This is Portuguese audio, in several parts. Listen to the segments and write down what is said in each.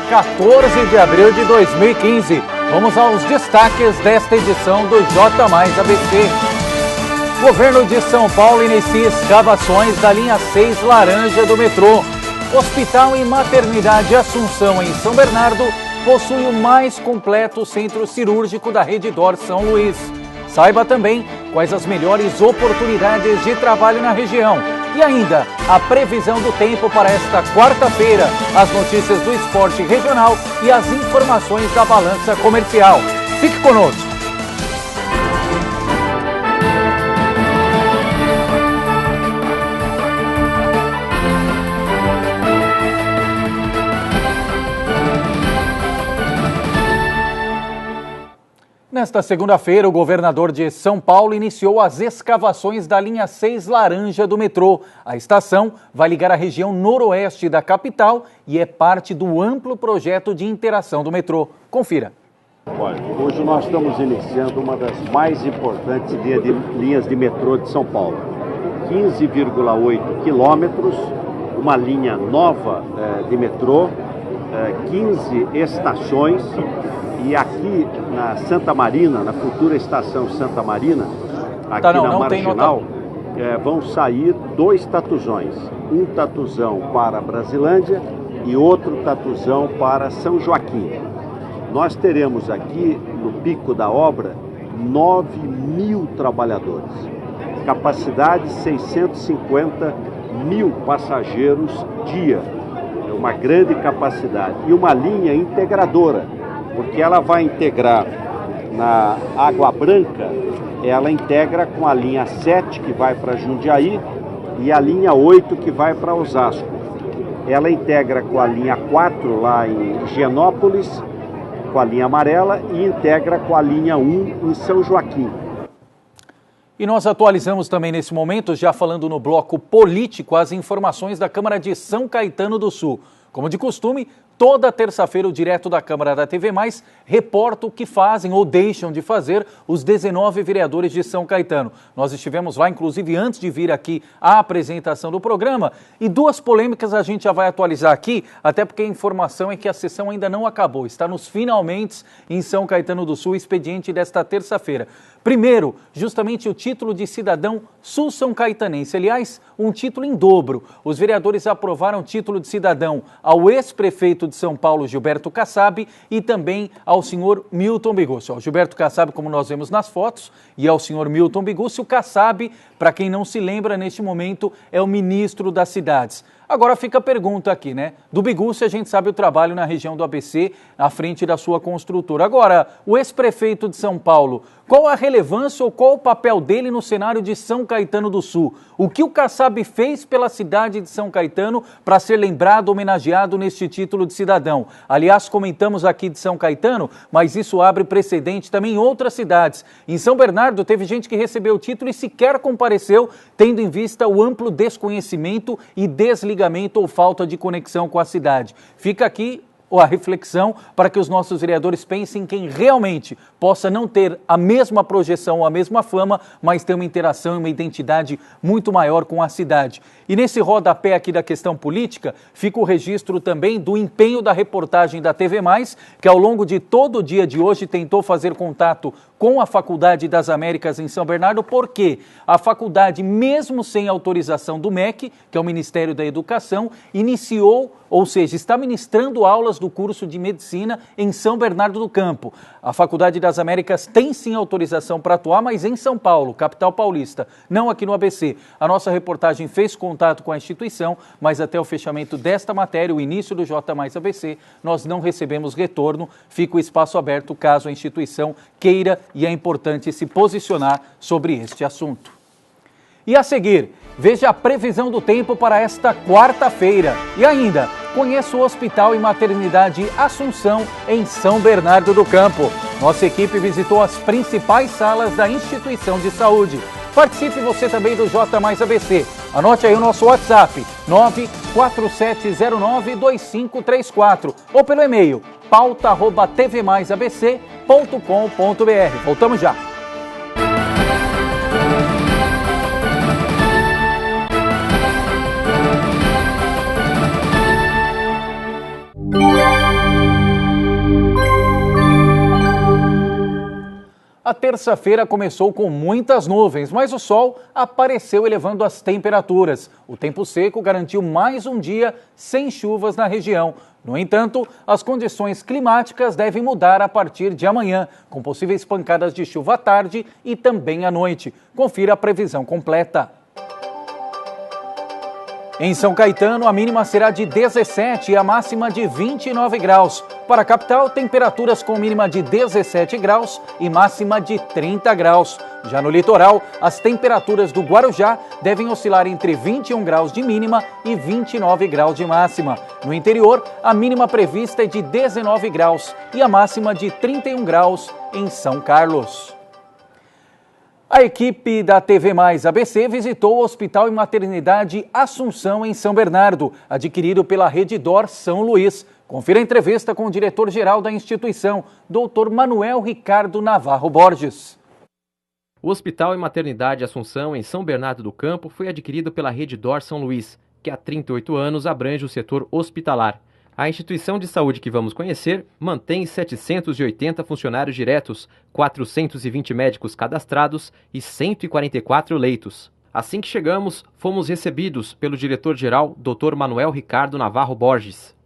14 de abril de 2015. Vamos aos destaques desta edição do J Mais ABC. Governo de São Paulo inicia escavações da linha 6 laranja do metrô. Hospital e Maternidade Assunção, em São Bernardo, possui o mais completo centro cirúrgico da Rede D'Or São Luís. Saiba também quais as melhores oportunidades de trabalho na região. E ainda, a previsão do tempo para esta quarta-feira, as notícias do esporte regional e as informações da balança comercial. Fique conosco! Nesta segunda-feira, o governador de São Paulo iniciou as escavações da linha 6 laranja do metrô. A estação vai ligar a região noroeste da capital e é parte do amplo projeto de interação do metrô. Confira. Olha, hoje nós estamos iniciando uma das mais importantes linhas de metrô de São Paulo. 15,8 quilômetros, uma linha nova de metrô, 15 estações. E aqui na Santa Marina, na futura estação Santa Marina, aqui na Marginal, vão sair 2 tatuzões. Um tatuzão para Brasilândia e outro tatuzão para São Joaquim. Nós teremos aqui, no pico da obra, 9.000 trabalhadores. Capacidade 650 mil passageiros dia. É uma grande capacidade. E uma linha integradora, porque ela vai integrar na Água Branca, ela integra com a linha 7 que vai para Jundiaí e a linha 8 que vai para Osasco. Ela integra com a linha 4 lá em Higienópolis, com a linha amarela, e integra com a linha 1 em São Joaquim. E nós atualizamos também nesse momento, já falando no bloco político, as informações da Câmara de São Caetano do Sul. Como de costume, toda terça-feira o Direto da Câmara da TV Mais reporta o que fazem ou deixam de fazer os 19 vereadores de São Caetano. Nós estivemos lá, inclusive, antes de vir aqui a apresentação do programa, e 2 polêmicas a gente já vai atualizar aqui, até porque a informação é que a sessão ainda não acabou, está nos finalmente em São Caetano do Sul, expediente desta terça-feira. Primeiro, justamente o título de cidadão sul-são caetanense. Aliás, um título em dobro. Os vereadores aprovaram o título de cidadão ao ex-prefeito de São Paulo, Gilberto Kassab, e também ao senhor Milton Bigussi. O Gilberto Kassab, como nós vemos nas fotos, e ao senhor Milton Bigussi. O Kassab, para quem não se lembra, neste momento, é o ministro das cidades. Agora fica a pergunta aqui, né? Do Bigussi a gente sabe o trabalho na região do ABC, à frente da sua construtora. Agora, o ex-prefeito de São Paulo, qual a relevância ou qual o papel dele no cenário de São Caetano do Sul? O que o Kassab fez pela cidade de São Caetano para ser lembrado, homenageado neste título de cidadão? Aliás, comentamos aqui de São Caetano, mas isso abre precedente também em outras cidades. Em São Bernardo teve gente que recebeu o título e sequer compareceu, tendo em vista o amplo desconhecimento e desligamento ou falta de conexão com a cidade. Fica aqui a reflexão para que os nossos vereadores pensem em quem realmente possa não ter a mesma projeção ou a mesma fama, mas ter uma interação e uma identidade muito maior com a cidade. E nesse rodapé aqui da questão política, fica o registro também do empenho da reportagem da TV Mais, que ao longo de todo o dia de hoje tentou fazer contato com a Faculdade das Américas em São Bernardo, porque a faculdade, mesmo sem autorização do MEC, que é o Ministério da Educação, iniciou, ou seja, está ministrando aulas do curso de Medicina em São Bernardo do Campo. A Faculdade das Américas tem sim autorização para atuar, mas em São Paulo, capital paulista, não aqui no ABC. A nossa reportagem fez contato com a instituição, mas até o fechamento desta matéria, o início do J Mais ABC, nós não recebemos retorno. Fica o espaço aberto caso a instituição queira, e é importante se posicionar sobre este assunto. E a seguir, veja a previsão do tempo para esta quarta-feira. E ainda, conheça o Hospital e Maternidade Assunção em São Bernardo do Campo. Nossa equipe visitou as principais salas da instituição de saúde. Participe você também do J Mais ABC. Anote aí o nosso WhatsApp, 947092534, ou pelo e-mail pauta@tvmaisabc.com.br. Voltamos já. A terça-feira começou com muitas nuvens, mas o sol apareceu elevando as temperaturas. O tempo seco garantiu mais um dia sem chuvas na região. No entanto, as condições climáticas devem mudar a partir de amanhã, com possíveis pancadas de chuva à tarde e também à noite. Confira a previsão completa. Em São Caetano, a mínima será de 17 e a máxima de 29 graus. Para a capital, temperaturas com mínima de 17 graus e máxima de 30 graus. Já no litoral, as temperaturas do Guarujá devem oscilar entre 21 graus de mínima e 29 graus de máxima. No interior, a mínima prevista é de 19 graus e a máxima de 31 graus em São Carlos. A equipe da TV Mais ABC visitou o Hospital e Maternidade Assunção, em São Bernardo, adquirido pela Redditor São Luís. Confira a entrevista com o diretor-geral da instituição, Dr. Manuel Ricardo Navarro Borges. O Hospital e Maternidade Assunção, em São Bernardo do Campo, foi adquirido pela Redditor São Luís, que há 38 anos abrange o setor hospitalar. A instituição de saúde que vamos conhecer mantém 780 funcionários diretos, 420 médicos cadastrados e 144 leitos. Assim que chegamos, fomos recebidos pelo diretor-geral, Dr. Manuel Ricardo Navarro Borges.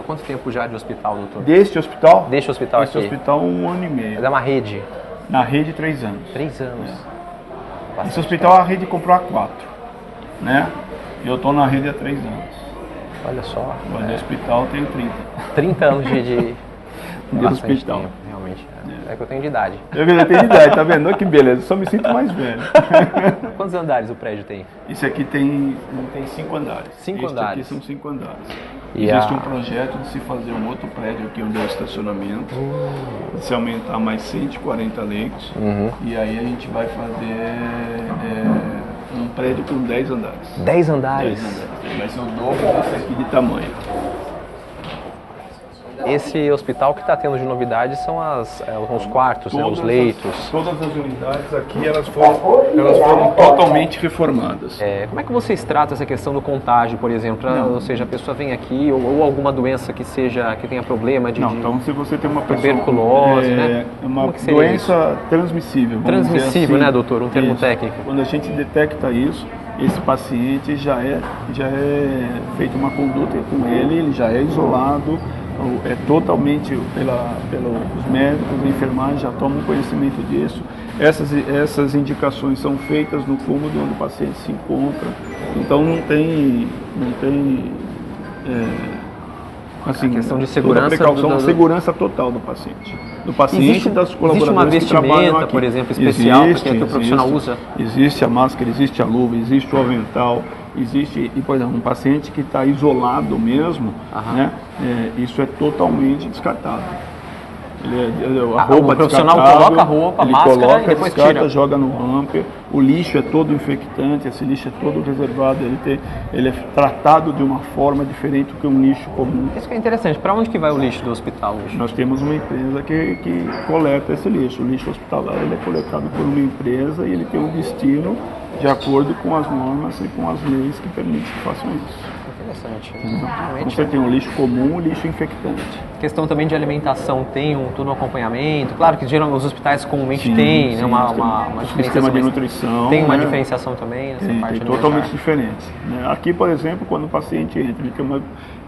Quanto tempo já de hospital, doutor? Deste hospital? Deste hospital aqui? Deste hospital 1 ano e meio. É uma rede? Na rede, 3 anos. 3 anos. É. Esse hospital a rede comprou há 4, né? E eu estou na rede há 3 anos. Olha só. Mas no hospital eu tenho 30. 30 anos de hospital. Tempo, realmente. É que eu tenho de idade. Eu tenho de idade, tá vendo? Olha que beleza, só me sinto mais velho. Quantos andares o prédio tem? Esse aqui tem 5 andares. 5 andares? Aqui são 5 andares. E existe um projeto de se fazer um outro prédio aqui onde é o estacionamento, de se aumentar mais 140 leitos, e aí a gente vai fazer um prédio com 10 andares. 10 andares? 10 andares. Vai ser o dobro desse aqui de tamanho. Esse hospital que está tendo de novidades são os quartos, né, os leitos. Todas as unidades aqui elas foram totalmente reformadas. Como é que vocês tratam essa questão do contágio, por exemplo? Ou seja, a pessoa vem aqui ou alguma doença que tenha problema de... Não, então se você tem uma pessoa... Tuberculose, né? Uma doença transmissível. Transmissível, assim, né, doutor? Um termo técnico. Quando a gente detecta isso, esse paciente já é feita uma conduta com ele já é isolado, é totalmente pelos médicos, a enfermagem já tomam conhecimento disso. Essas indicações são feitas no cômodo onde o paciente se encontra. Então não tem assim, a questão de segurança, precaução, a segurança total do paciente. Do paciente e das colaboradoras que trabalham aqui. Existe uma vestimenta, por exemplo, especial que o profissional usa? Existe a máscara, existe a luva, existe o avental, existe, e por exemplo, um paciente que está isolado mesmo, né, isso é totalmente descartado. O profissional coloca a roupa, a máscara e depois tira. Joga no hamper. O lixo é todo infectante, esse lixo é todo reservado, ele é tratado de uma forma diferente do que um lixo comum. Isso que é interessante. Para onde que vai o lixo do hospital hoje? Nós temos uma empresa que coleta esse lixo. O lixo hospitalar ele é coletado por uma empresa e ele tem um destino de acordo com as normas e com as leis que permitem que façam isso. Interessante. Você tem um lixo comum e um lixo infectante. Questão também de alimentação, tem todo um acompanhamento? Claro que geralmente os hospitais comumente têm, né, uma diferenciação. Sistema de nutrição. Tem uma diferenciação também nessa parte tem totalmente diferente. Né? Aqui, por exemplo, quando o paciente entra,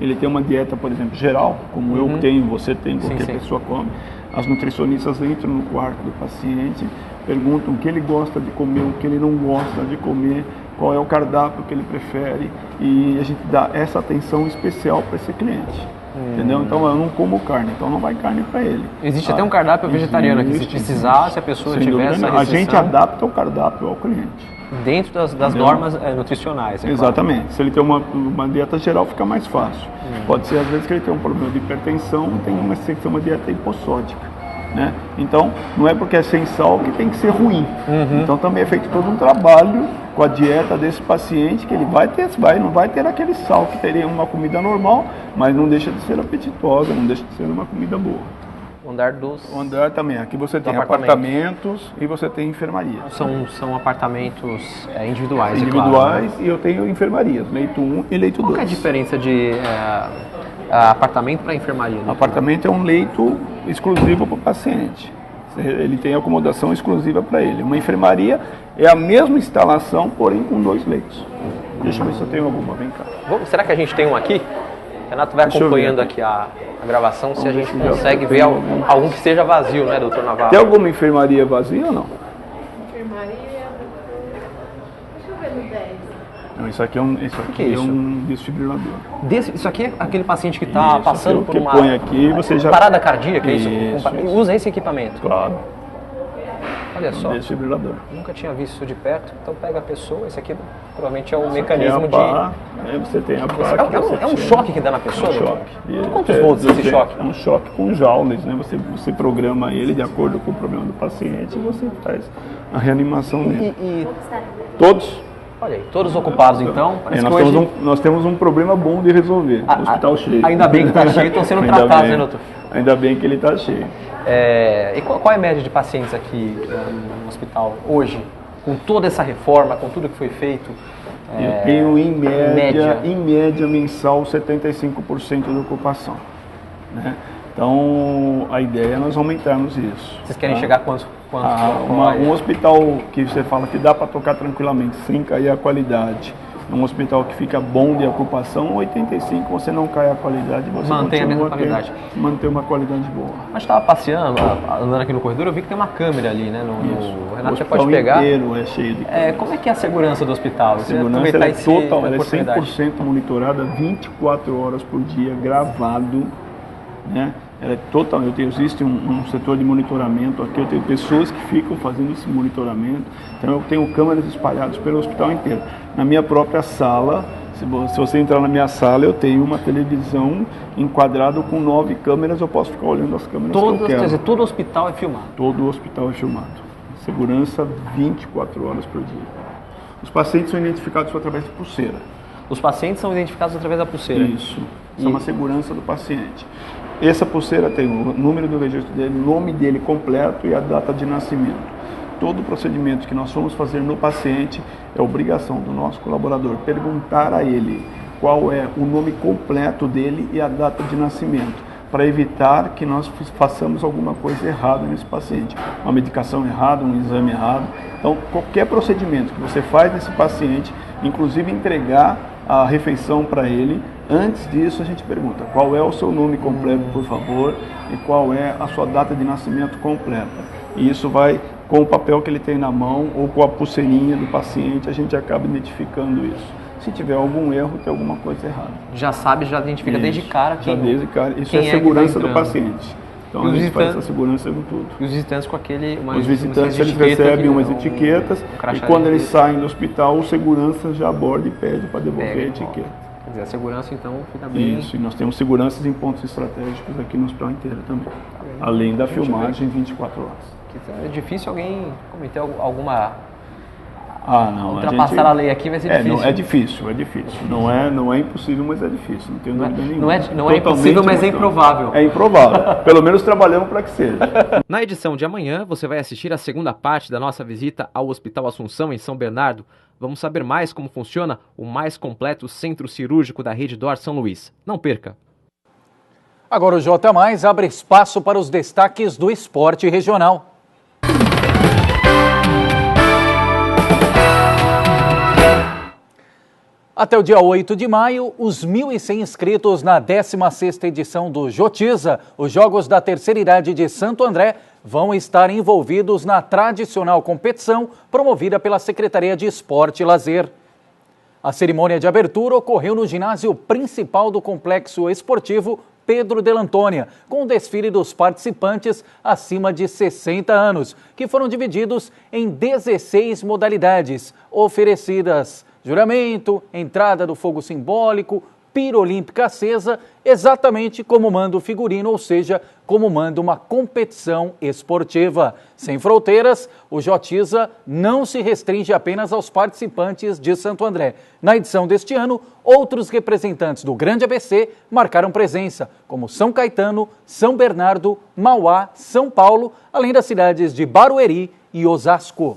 ele tem uma dieta, por exemplo, geral, como eu tenho, você tem, qualquer pessoa come. As nutricionistas entram no quarto do paciente, perguntam o que ele gosta de comer, o que ele não gosta de comer, qual é o cardápio que ele prefere, e a gente dá essa atenção especial para esse cliente. Entendeu? Então eu não como carne, então não vai carne para ele. Existe até um cardápio vegetariano aqui, se precisar, se a pessoa tiver essa restrição. A gente adapta o cardápio ao cliente. Dentro das normas nutricionais. Exatamente. Claro. Se ele tem uma dieta geral, fica mais fácil. Pode ser, às vezes, que ele tem um problema de hipertensão, tem que ter uma dieta hipossódica. Né? Então, não é porque é sem sal que tem que ser ruim. Então, também é feito todo um trabalho com a dieta desse paciente, que ele não vai ter aquele sal que teria uma comida normal, mas não deixa de ser apetitosa, não deixa de ser uma comida boa. O andar também. Aqui você tem apartamentos e você tem enfermaria. São apartamentos individuais, individuais, claro, né? E eu tenho enfermarias, leito 1 e leito 2. Qual é a diferença de apartamento para enfermaria? Apartamento é um leito exclusivo para o paciente. Ele tem acomodação exclusiva para ele. Uma enfermaria é a mesma instalação, porém com 2 leitos. Deixa eu ver se eu tenho alguma, vem cá. Será que a gente tem um aqui? O Renato vai acompanhando aqui a gravação, se a gente consegue ver algum que esteja vazio, né, doutor Navarro? Tem alguma enfermaria vazia ou não? Enfermaria, deixa eu ver no 10. Não, isso aqui é um desfibrilador. Isso aqui é aquele paciente que está passando por uma põe aqui, você já... parada cardíaca, isso. Usa esse equipamento. Claro. Olha só, desfibrilador. Nunca tinha visto isso de perto, então pega a pessoa, esse aqui provavelmente é um mecanismo Você tem a pá. É um choque que dá na pessoa? É um choque. Quantos volts esse choque? É um choque com joules, né? Você programa ele de acordo com o problema do paciente e você faz a reanimação dele. Todos? Olha aí, todos ocupados então. Nós temos um problema bom de resolver. O hospital cheio. Ainda bem que está cheio, estão sendo tratados, né, doutor? Ainda bem que ele está cheio. E qual é a média de pacientes aqui no hospital hoje? Com toda essa reforma, com tudo que foi feito? Eu tenho em média mensal 75% de ocupação. Né? Então a ideia é nós aumentarmos isso. Vocês querem chegar a quantos? Um hospital que você fala que dá para tocar tranquilamente, sem cair a qualidade. Um hospital que fica bom de ocupação, 85 você não cai a qualidade, você mantém a mesma qualidade. Manter uma qualidade boa. Mas estava passeando, andando aqui no corredor, eu vi que tem uma câmera ali, né? O Renato já pode pegar. O pegar. Inteiro é cheio de câmeras. Como é que é a segurança do hospital? A segurança é total, ela é 100% monitorada, 24 horas por dia, gravado, né? Ela é total, existe um setor de monitoramento aqui, eu tenho pessoas que ficam fazendo esse monitoramento, então eu tenho câmeras espalhadas pelo hospital inteiro. Na minha própria sala, se você entrar na minha sala, eu tenho uma televisão enquadrada com 9 câmeras, eu posso ficar olhando as câmeras que eu quero. Quer dizer, todo o hospital é filmado? Todo o hospital é filmado. Segurança 24 horas por dia. Os pacientes são identificados através de pulseira. Os pacientes são identificados através da pulseira? Isso. Isso é uma segurança do paciente. Essa pulseira tem o número do registro dele, o nome dele completo e a data de nascimento. Todo procedimento que nós formos fazer no paciente é obrigação do nosso colaborador perguntar a ele qual é o nome completo dele e a data de nascimento, para evitar que nós façamos alguma coisa errada nesse paciente. Uma medicação errada, um exame errado. Então, qualquer procedimento que você faz nesse paciente, inclusive entregar a refeição para ele, antes disso a gente pergunta qual é o seu nome completo, por favor, e qual é a sua data de nascimento completa. E isso vai, com o papel que ele tem na mão ou com a pulseirinha do paciente, a gente acaba identificando isso. Se tiver algum erro, tem alguma coisa errada. Já sabe, já identifica desde cara quem desde cara. Isso é a segurança do paciente. Então a gente faz essa segurança em tudo. E os visitantes com aquele... Os visitantes eles recebem umas etiquetas e quando eles saem do hospital, o segurança já aborda e pede para devolver a etiqueta. Quer dizer, a segurança então fica bem... Isso, e nós temos seguranças em pontos estratégicos aqui no hospital inteiro também. Além da filmagem 24 horas. É difícil alguém cometer alguma... não. Ultrapassar a lei aqui vai ser difícil. É difícil. Não é impossível, mas é difícil. Não tenho dúvida nenhuma. Não é impossível, mas é improvável. É improvável. Pelo menos trabalhamos para que seja. Na edição de amanhã, você vai assistir a segunda parte da nossa visita ao Hospital Assunção, em São Bernardo. Vamos saber mais como funciona o mais completo centro cirúrgico da Rede D'Or São Luís. Não perca! Agora o J+, abre espaço para os destaques do esporte regional. Até o dia 8 de maio, os 1.100 inscritos na 16ª edição do Jotiza, os Jogos da Terceira Idade de Santo André, vão estar envolvidos na tradicional competição promovida pela Secretaria de Esporte e Lazer. A cerimônia de abertura ocorreu no ginásio principal do Complexo Esportivo Pedro de Antônia, com o desfile dos participantes acima de 60 anos, que foram divididos em 16 modalidades oferecidas: juramento, entrada do fogo simbólico, pira olímpica acesa, exatamente como manda o figurino, ou seja, como manda uma competição esportiva. Sem fronteiras, o Jotiza não se restringe apenas aos participantes de Santo André. Na edição deste ano, outros representantes do Grande ABC marcaram presença, como São Caetano, São Bernardo, Mauá, São Paulo, além das cidades de Barueri e Osasco.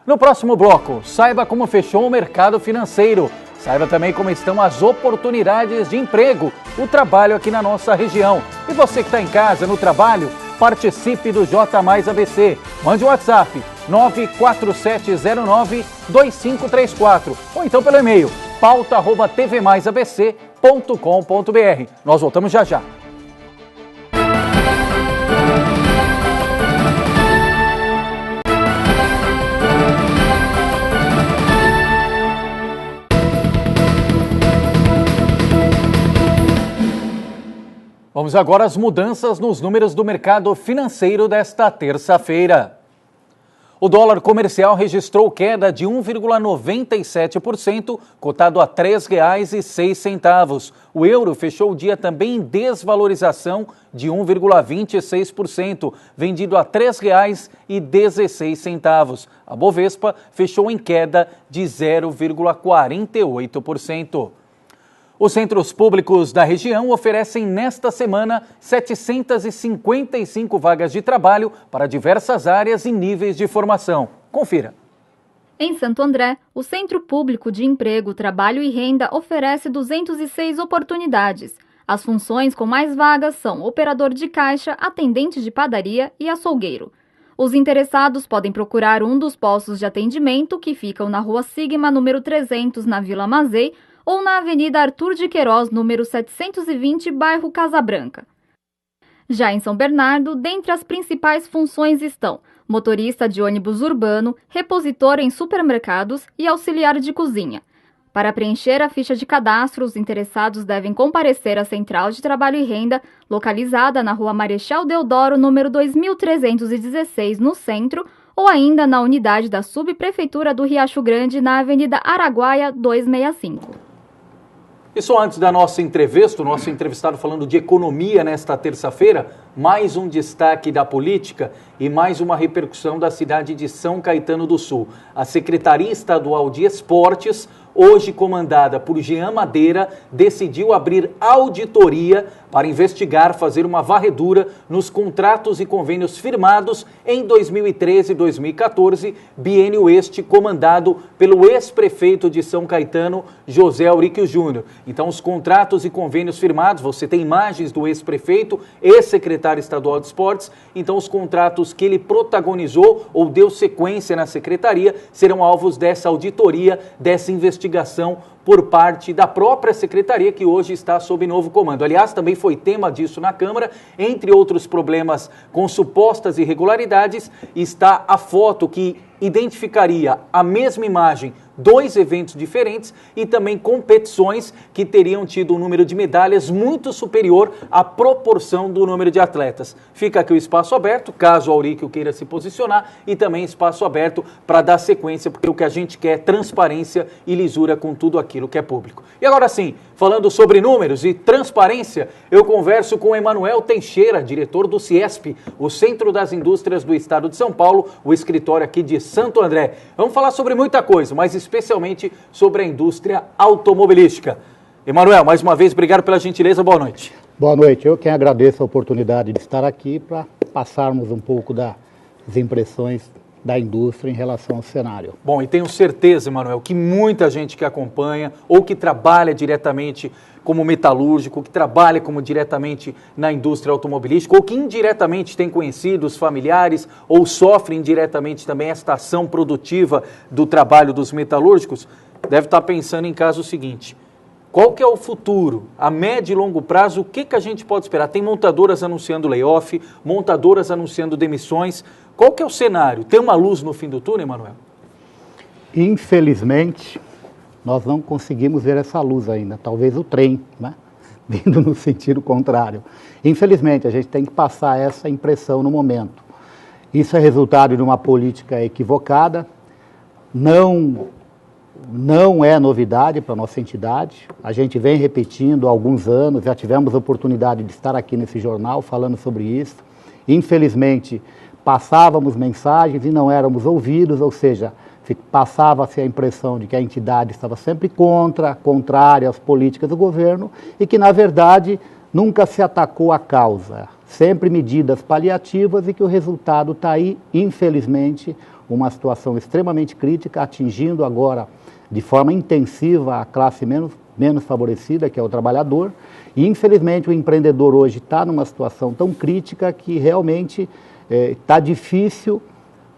No próximo bloco, saiba como fechou o mercado financeiro. Saiba também como estão as oportunidades de emprego, o trabalho aqui na nossa região. E você que está em casa, no trabalho, Participe do J Mais ABC. Mande o WhatsApp 94709-2534 ou então pelo e-mail pauta@tvmaisabc.com.br. Nós voltamos já já. Vamos agora às mudanças nos números do mercado financeiro desta terça-feira. O dólar comercial registrou queda de 1,97%, cotado a R$ 3,06. O euro fechou o dia também em desvalorização de 1,26%, vendido a R$ 3,16. A Bovespa fechou em queda de 0,48%. Os centros públicos da região oferecem nesta semana 755 vagas de trabalho para diversas áreas e níveis de formação. Confira. Em Santo André, o Centro Público de Emprego, Trabalho e Renda oferece 206 oportunidades. As funções com mais vagas são operador de caixa, atendente de padaria e açougueiro. Os interessados podem procurar um dos postos de atendimento que ficam na Rua Sigma, número 300, na Vila Mazei, ou na Avenida Arthur de Queiroz, número 720, bairro Casa Branca. Já em São Bernardo, dentre as principais funções estão motorista de ônibus urbano, repositor em supermercados e auxiliar de cozinha. Para preencher a ficha de cadastro, os interessados devem comparecer à Central de Trabalho e Renda, localizada na Rua Marechal Deodoro, número 2316, no centro, ou ainda na unidade da Subprefeitura do Riacho Grande, na Avenida Araguaia 265. E só antes da nossa entrevista, o nosso entrevistado falando de economia nesta terça-feira, mais um destaque da política e mais uma repercussão da cidade de São Caetano do Sul. A Secretaria Estadual de Esportes, hoje comandada por Jean Madeira, decidiu abrir auditoria para investigar, fazer uma varredura nos contratos e convênios firmados em 2013 e 2014, biênio este comandado pelo ex-prefeito de São Caetano, José Auríquio Júnior. Então, os contratos e convênios firmados, você tem imagens do ex-prefeito, ex-secretário estadual de esportes, então os contratos que ele protagonizou ou deu sequência na secretaria serão alvos dessa auditoria, dessa investigação por parte da própria secretaria, que hoje está sob novo comando. Aliás, também foi tema disso na Câmara. Entre outros problemas com supostas irregularidades, está a foto que identificaria a mesma imagem, dois eventos diferentes e também competições que teriam tido um número de medalhas muito superior à proporção do número de atletas. Fica aqui o espaço aberto, caso o Auríquio queira se posicionar, e também espaço aberto para dar sequência, porque o que a gente quer é transparência e lisura com tudo aquilo que é público. E agora sim, falando sobre números e transparência, eu converso com Emanuel Teixeira, diretor do CIESP, o Centro das Indústrias do Estado de São Paulo, o escritório aqui de Santo André. Vamos falar sobre muita coisa, mas especialmente sobre a indústria automobilística. Emanuel, mais uma vez, obrigado pela gentileza, boa noite. Boa noite, eu quem agradeço a oportunidade de estar aqui para passarmos um pouco das impressões da indústria em relação ao cenário. Bom, e tenho certeza, Emanuel, que muita gente que acompanha ou que trabalha diretamente como metalúrgico, que trabalha como diretamente na indústria automobilística ou que indiretamente tem conhecidos, familiares ou sofre indiretamente também esta ação produtiva do trabalho dos metalúrgicos, deve estar pensando em caso seguinte: qual que é o futuro, a médio e longo prazo, o que a gente pode esperar? Tem montadoras anunciando layoff, montadoras anunciando demissões. Qual que é o cenário? Tem uma luz no fim do túnel, Emanuel? Infelizmente, nós não conseguimos ver essa luz ainda. Talvez o trem, né? Vindo no sentido contrário. Infelizmente, a gente tem que passar essa impressão no momento. Isso é resultado de uma política equivocada, não é novidade para a nossa entidade. A gente vem repetindo há alguns anos, já tivemos a oportunidade de estar aqui nesse jornal falando sobre isso. Infelizmente, passávamos mensagens e não éramos ouvidos, ou seja, passava-se a impressão de que a entidade estava sempre contrária às políticas do governo e que, na verdade, nunca se atacou a causa. Sempre medidas paliativas e que o resultado está aí, infelizmente, uma situação extremamente crítica, atingindo agora de forma intensiva a classe menos favorecida, que é o trabalhador. E, infelizmente, o empreendedor hoje está numa situação tão crítica que realmente está difícil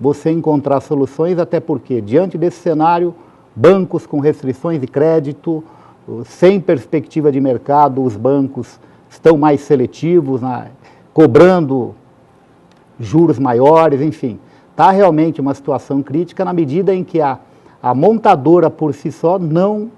você encontrar soluções, até porque, diante desse cenário, bancos com restrições de crédito, sem perspectiva de mercado, os bancos estão mais seletivos, cobrando juros maiores, enfim. Está realmente uma situação crítica na medida em que a montadora por si só não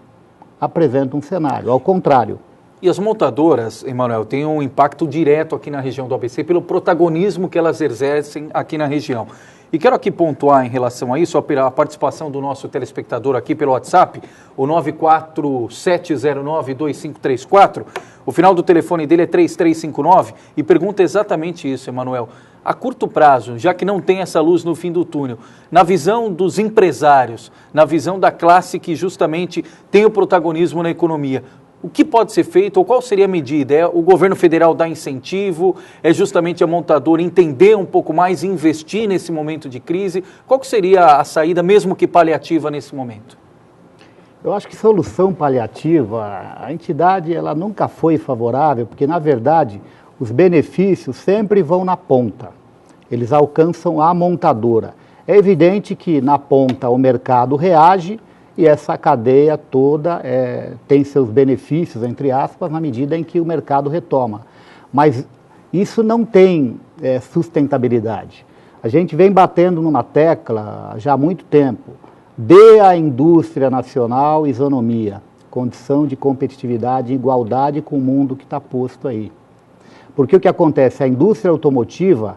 apresenta um cenário, ao contrário. E as montadoras, Emanuel, têm um impacto direto aqui na região do ABC pelo protagonismo que elas exercem aqui na região. E quero aqui pontuar em relação a isso, a participação do nosso telespectador aqui pelo WhatsApp, o 947092534. O final do telefone dele é 3359 e pergunta exatamente isso, Emanuel. A curto prazo, já que não tem essa luz no fim do túnel, na visão dos empresários, na visão da classe que justamente tem o protagonismo na economia, o que pode ser feito ou qual seria a medida? É o governo federal dar incentivo? É justamente a montadora entender um pouco mais e investir nesse momento de crise? Qual que seria a saída, mesmo que paliativa, nesse momento? Eu acho que solução paliativa, a entidade ela nunca foi favorável, porque, na verdade, os benefícios sempre vão na ponta. Eles alcançam a montadora. É evidente que, na ponta, o mercado reage, e essa cadeia toda tem seus benefícios, entre aspas, na medida em que o mercado retoma. Mas isso não tem sustentabilidade. A gente vem batendo numa tecla já há muito tempo. Dê à indústria nacional isonomia, condição de competitividade e igualdade com o mundo que está posto aí. Porque o que acontece? A indústria automotiva,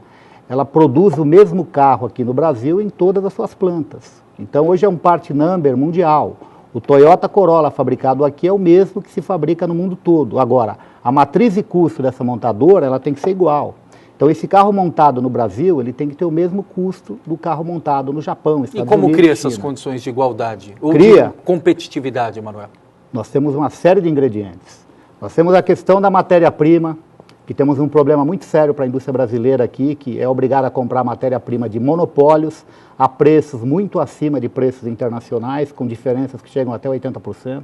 ela produz o mesmo carro aqui no Brasil em todas as suas plantas. Então, hoje é um part number mundial. O Toyota Corolla fabricado aqui é o mesmo que se fabrica no mundo todo. Agora, a matriz de custo dessa montadora, ela tem que ser igual. Então, esse carro montado no Brasil, ele tem que ter o mesmo custo do carro montado no Japão, Estados Unidos. E como cria essas condições de igualdade? Ou de competitividade, Emanuel? Nós temos uma série de ingredientes. Nós temos a questão da matéria-prima, que temos um problema muito sério para a indústria brasileira aqui, que é obrigada a comprar matéria-prima de monopólios a preços muito acima de preços internacionais, com diferenças que chegam até 80%.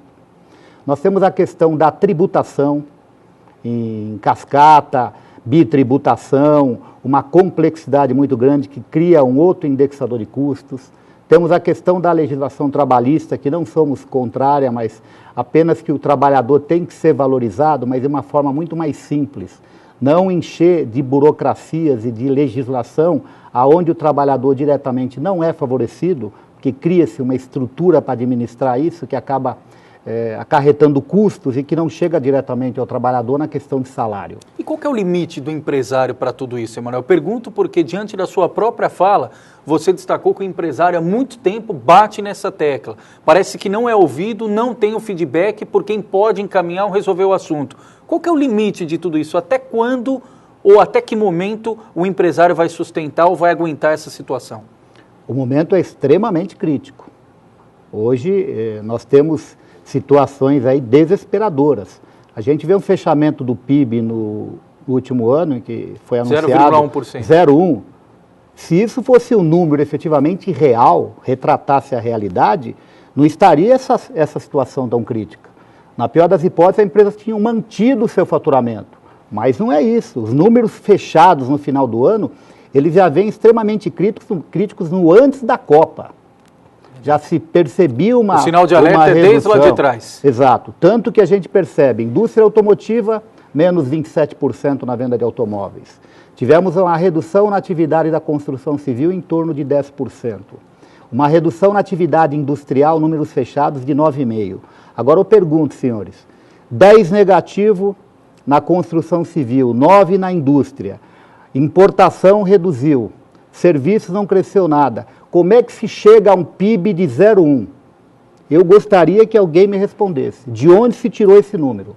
Nós temos a questão da tributação em cascata, bitributação, uma complexidade muito grande que cria um outro indexador de custos. Temos a questão da legislação trabalhista, que não somos contrária, mas apenas que o trabalhador tem que ser valorizado, mas de uma forma muito mais simples. Não encher de burocracias e de legislação aonde o trabalhador diretamente não é favorecido, porque cria-se uma estrutura para administrar isso que acaba acarretando custos e que não chega diretamente ao trabalhador na questão de salário. E qual que é o limite do empresário para tudo isso, Emanuel? Eu pergunto porque, diante da sua própria fala, você destacou que o empresário há muito tempo bate nessa tecla. Parece que não é ouvido, não tem o feedback por quem pode encaminhar ou resolver o assunto. Qual que é o limite de tudo isso? Até quando ou até que momento o empresário vai sustentar ou vai aguentar essa situação? O momento é extremamente crítico. Hoje nós temos situações aí desesperadoras. A gente vê um fechamento do PIB no último ano, que foi anunciado 0,1%. 0,1%. Se isso fosse um número efetivamente real, retratasse a realidade, não estaria essa situação tão crítica. Na pior das hipóteses, as empresas tinham mantido o seu faturamento. Mas não é isso. Os números fechados no final do ano, eles já vêm extremamente críticos no antes da Copa. Já se percebia uma redução. O sinal de alerta é desde lá de trás. Exato. Tanto que a gente percebe, indústria automotiva, menos 27% na venda de automóveis. Tivemos uma redução na atividade da construção civil em torno de 10%. Uma redução na atividade industrial, números fechados, de 9,5%. Agora eu pergunto, senhores, 10 negativo na construção civil, 9 na indústria. Importação reduziu, serviços não cresceu nada. Como é que se chega a um PIB de 0,1%? Eu gostaria que alguém me respondesse. De onde se tirou esse número?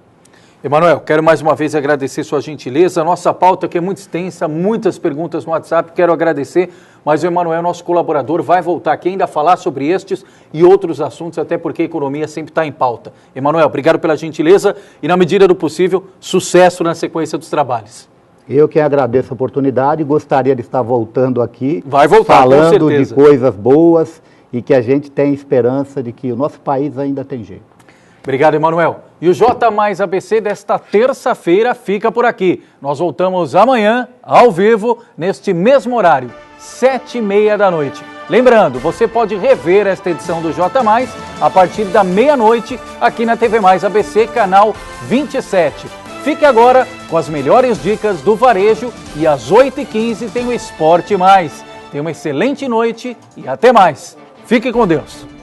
Emanuel, quero mais uma vez agradecer sua gentileza. A nossa pauta aqui é muito extensa, muitas perguntas no WhatsApp, quero agradecer, mas o Emanuel, nosso colaborador, vai voltar aqui ainda a falar sobre estes e outros assuntos, até porque a economia sempre está em pauta. Emanuel, obrigado pela gentileza e, na medida do possível, sucesso na sequência dos trabalhos. Eu que agradeço a oportunidade, gostaria de estar voltando aqui, vai voltar, falando com certeza, de coisas boas e que a gente tem esperança de que o nosso país ainda tem jeito. Obrigado, Emanuel. E o J Mais ABC desta terça-feira fica por aqui. Nós voltamos amanhã, ao vivo, neste mesmo horário, 7h30 da noite. Lembrando, você pode rever esta edição do J Mais a partir da meia-noite aqui na TV Mais ABC, canal 27. Fique agora com as melhores dicas do varejo e às 8h15 tem o Esporte Mais. Tenha uma excelente noite e até mais. Fique com Deus.